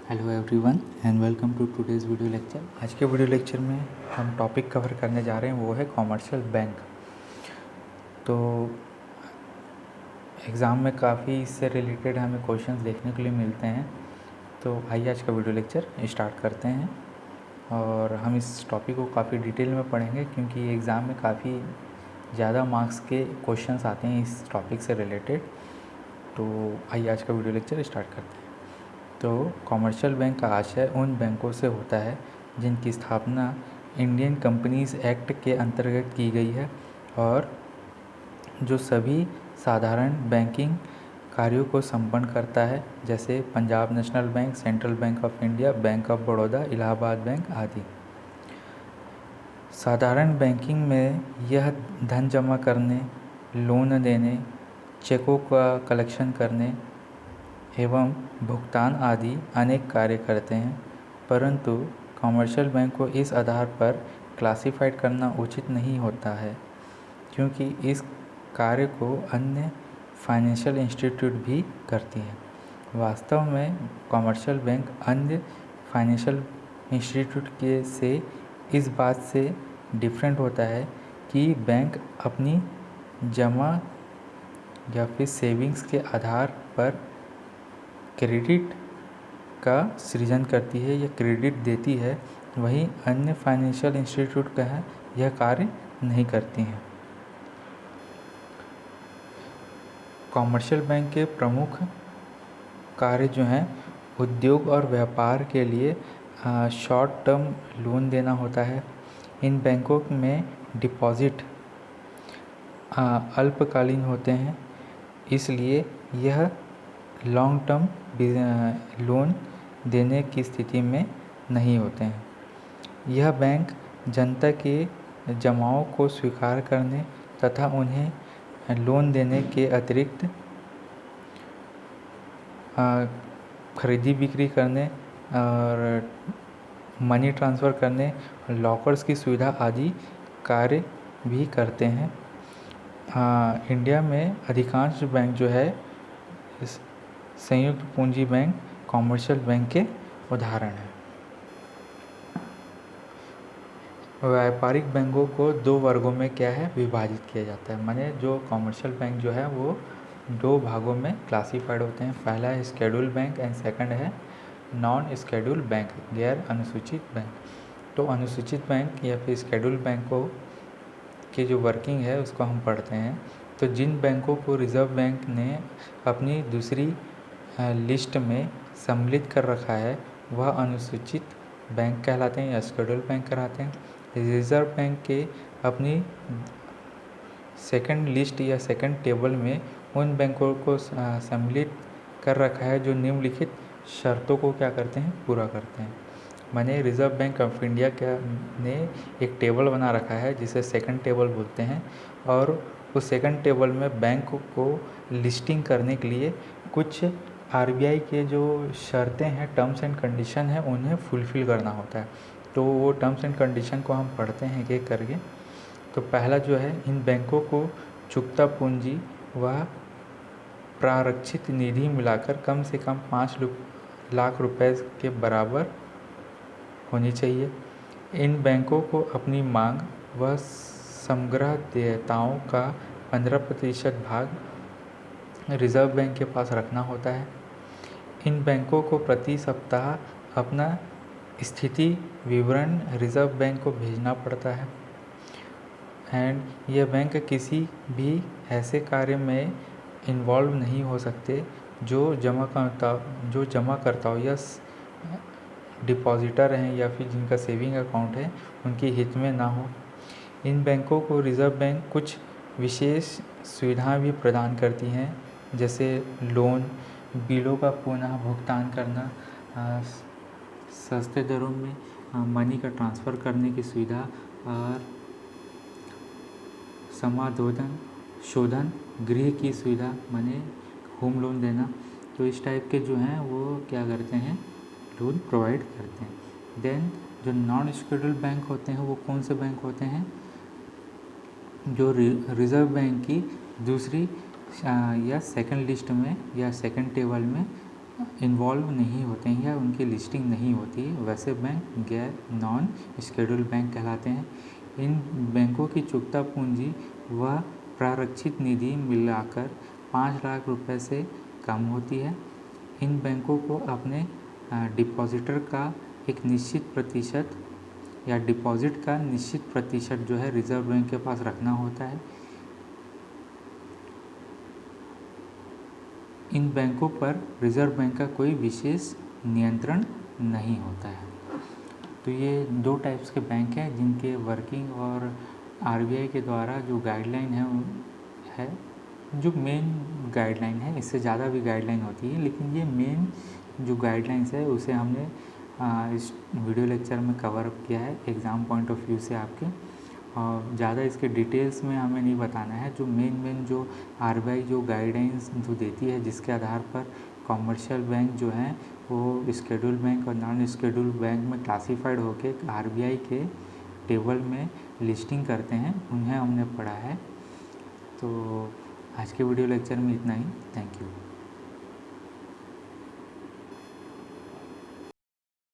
Hello everyone and welcome to today's video lecture. आज के video lecture में हम टॉपिक कवर करने जा रहे हैं, वो है कॉमर्शियल बैंक। तो एग्ज़ाम में काफ़ी इससे रिलेटेड हमें क्वेश्चंस देखने के लिए मिलते हैं। तो आइए आज का वीडियो लेक्चर स्टार्ट करते हैं और हम इस टॉपिक को काफ़ी डिटेल में पढ़ेंगे, क्योंकि एग्ज़ाम में काफ़ी ज़्यादा मार्क्स के क्वेश्चंस आते हैं इस टॉपिक से रिलेटेड। तो आइए आज का वीडियो लेक्चर स्टार्ट करते हैं। तो कॉमर्शियल बैंक का आशय उन बैंकों से होता है जिनकी स्थापना इंडियन कंपनीज़ एक्ट के अंतर्गत की गई है और जो सभी साधारण बैंकिंग कार्यों को संपन्न करता है, जैसे Punjab national bank, central bank of India, bank of Baroda, Allahabad bank आदि। साधारण बैंकिंग में यह धन जमा करने, लोन देने, चेकों का कलेक्शन करने एवं भुगतान आदि अनेक कार्य करते हैं, परंतु कॉमर्शियल बैंक को इस आधार पर क्लासिफाइड करना उचित नहीं होता है, क्योंकि इस कार्य को अन्य फाइनेंशियल इंस्टीट्यूट भी करती हैं। वास्तव में कॉमर्शियल बैंक अन्य फाइनेंशियल इंस्टीट्यूट के से इस बात से डिफरेंट होता है कि बैंक अपनी जमा या फिर सेविंग्स के आधार पर क्रेडिट का सृजन करती है या क्रेडिट देती है, वहीं अन्य फाइनेंशियल इंस्टीट्यूट का है यह कार्य नहीं करती हैं। कॉमर्शियल बैंक के प्रमुख कार्य जो हैं, उद्योग और व्यापार के लिए शॉर्ट टर्म लोन देना होता है। इन बैंकों में डिपॉजिट अल्पकालीन होते हैं, इसलिए यह लॉन्ग टर्म लोन देने की स्थिति में नहीं होते हैं। यह बैंक जनता के जमाओं को स्वीकार करने तथा उन्हें लोन देने के अतिरिक्त खरीदी बिक्री करने और मनी ट्रांसफ़र करने, लॉकर्स की सुविधा आदि कार्य भी करते हैं। इंडिया में अधिकांश बैंक जो है संयुक्त पूंजी बैंक कॉमर्शियल बैंक के उदाहरण हैं। व्यापारिक बैंकों को दो वर्गों में क्या है विभाजित किया जाता है, माने जो कॉमर्शियल बैंक जो है वो दो भागों में क्लासिफाइड होते हैं। पहला है शेड्यूल बैंक एंड सेकंड है नॉन शेड्यूल बैंक, गैर अनुसूचित बैंक। तो अनुसूचित बैंक या फिर शेड्यूल बैंकों की जो वर्किंग है उसको हम पढ़ते हैं। तो जिन बैंकों को रिज़र्व बैंक ने अपनी दूसरी लिस्ट में सम्मिलित कर रखा है वह अनुसूचित बैंक कहलाते हैं या शेड्यूल बैंक कहलाते हैं। रिज़र्व बैंक के अपनी सेकंड लिस्ट या सेकंड टेबल में उन बैंकों को सम्मिलित कर रखा है जो निम्नलिखित शर्तों को क्या करते हैं, पूरा करते हैं। माने रिज़र्व बैंक ऑफ इंडिया ने एक टेबल बना रखा है जिसे सेकंड टेबल बोलते हैं, और उस सेकंड टेबल में बैंक को लिस्टिंग करने के लिए कुछ आरबीआई के जो शर्तें हैं, टर्म्स एंड कंडीशन हैं, उन्हें फुलफ़िल करना होता है। तो वो टर्म्स एंड कंडीशन को हम पढ़ते हैं एक करके। तो पहला जो है, इन बैंकों को चुकता पूंजी व प्रारक्षित निधि मिलाकर कम से कम 5 लाख रुपए के बराबर होनी चाहिए। इन बैंकों को अपनी मांग व समग्र देयताओं का 15% भाग रिज़र्व बैंक के पास रखना होता है। इन बैंकों को प्रति सप्ताह अपना स्थिति विवरण रिज़र्व बैंक को भेजना पड़ता है। एंड ये बैंक किसी भी ऐसे कार्य में इन्वॉल्व नहीं हो सकते जो जमाकर्ताओं या डिपॉजिटर हैं या फिर जिनका सेविंग अकाउंट है उनके हित में ना हो। इन बैंकों को रिज़र्व बैंक कुछ विशेष सुविधाएं भी प्रदान करती हैं, जैसे लोन, बिलों का पुनः भुगतान करना, सस्ते दरों में मनी का ट्रांसफ़र करने की सुविधा और समाशोधन गृह की सुविधा, माने होम लोन देना। तो इस टाइप के जो हैं वो क्या करते हैं, लोन प्रोवाइड करते हैं। देन जो नॉन शेड्यूल बैंक होते हैं वो कौन से बैंक होते हैं, जो रिज़र्व बैंक की दूसरी या सेकंड लिस्ट में या सेकंड टेबल में इन्वॉल्व नहीं होते हैं या उनकी लिस्टिंग नहीं होती है, वैसे बैंक गैर नॉन शेड्यूल बैंक कहलाते हैं। इन बैंकों की चुकता पूंजी व प्रारक्षित निधि मिलाकर 5 लाख रुपए से कम होती है। इन बैंकों को अपने डिपॉजिटर का एक निश्चित प्रतिशत या डिपॉजिट का निश्चित प्रतिशत जो है रिजर्व बैंक के पास रखना होता है। इन बैंकों पर रिजर्व बैंक का कोई विशेष नियंत्रण नहीं होता है। तो ये 2 टाइप्स के बैंक हैं जिनके वर्किंग और आरबीआई के द्वारा जो गाइडलाइन है जो मेन गाइडलाइन है। इससे ज़्यादा भी गाइडलाइन होती है, लेकिन ये मेन जो गाइडलाइंस है उसे हमने इस वीडियो लेक्चर में कवर अप किया है एग्ज़ाम पॉइंट ऑफ व्यू से आपके। और ज़्यादा इसके डिटेल्स में हमें नहीं बताना है। जो मेन जो आरबीआई जो गाइडलाइंस जो देती है, जिसके आधार पर कॉमर्शियल बैंक जो हैं वो शेड्यूल बैंक और नॉन शेड्यूल बैंक में क्लासीफाइड होकर आरबीआई के टेबल में लिस्टिंग करते हैं, उन्हें हमने पढ़ा है। तो आज के वीडियो लेक्चर में इतना ही। Thank you.